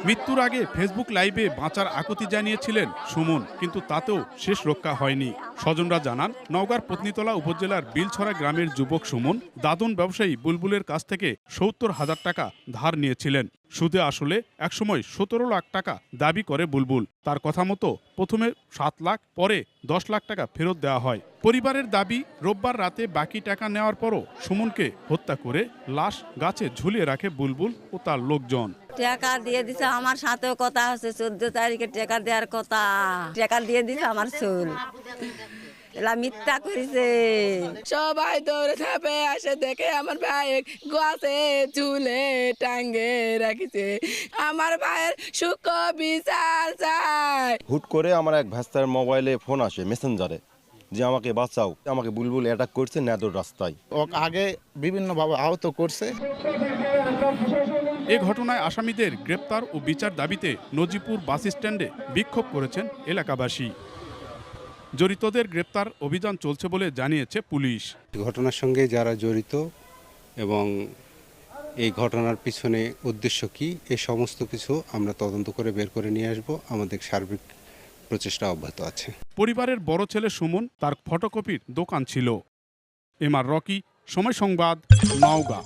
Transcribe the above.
মৃত্যুর আগে ফেসবুক লাইভে বাঁচার আকুতি জানিয়েছিলেন সুমন, কিন্তু তাতেও শেষ রক্ষা হয়নি। স্বজনরা জানান, নওগাঁর পত্নীতলা উপজেলার বিলছড়া গ্রামের যুবক সুমন দাদন ব্যবসায়ী বুলবুলের কাছ থেকে ৭০,০০০ টাকা ধার নিয়েছিলেন। সুদে আসলে একসময় ১৭ লাখ টাকা দাবি করে বুলবুল। তার কথা মতো প্রথমে ৭ লাখ, পরে ১০ লাখ টাকা ফেরত দেওয়া হয়। পরিবারের দাবি, রোববার রাতে বাকি টাকা নেওয়ার পরও সুমনকে হত্যা করে লাশ গাছে ঝুলিয়ে রাখে বুলবুল ও তার লোকজন। টাকা দিয়ে দিছে, আমার সাথেও কথা আছে, 14 তারিখে টাকা দেওয়ার কথা। টাকা দিয়ে দিছে আমার চুল, এলা মিথ্যা করেছে। সবাই দৌড়ে ঝাঁপে আসে দেখে আমার ভাই গাছে ঝুলে টাঙ্গে রাখিছে। আমার ভাইয়ের সুখ বিচার চাই। হুট করে আমার এক ভাস্তার মোবাইলে ফোন আসে মেসেঞ্জারে, যে আমাকে বাঁচাও, আমাকে বুলবুল অ্যাটাক করছে ন্যাদোর রাস্তায়। ওকে আগে বিভিন্নভাবে আহত করছে। এ ঘটনায় আসামিদের গ্রেপ্তার ও বিচার দাবিতে নজিপুর বাস স্ট্যান্ডে বিক্ষোভ করেছেন এলাকাবাসী। জড়িতদের গ্রেপ্তার অভিযান চলছে বলে জানিয়েছে পুলিশ। ঘটনার সঙ্গে যারা জড়িত এবং এই ঘটনার পিছনে উদ্দেশ্য কি, এই সমস্ত কিছু আমরা তদন্ত করে বের করে নিয়ে আসব। আমাদের সার্বিক প্রচেষ্টা অব্যাহত আছে। পরিবারের বড় ছেলে সুমন, তার ফটোকপির দোকান ছিল। এমআর রকি, সময় সংবাদ, নওগাঁ।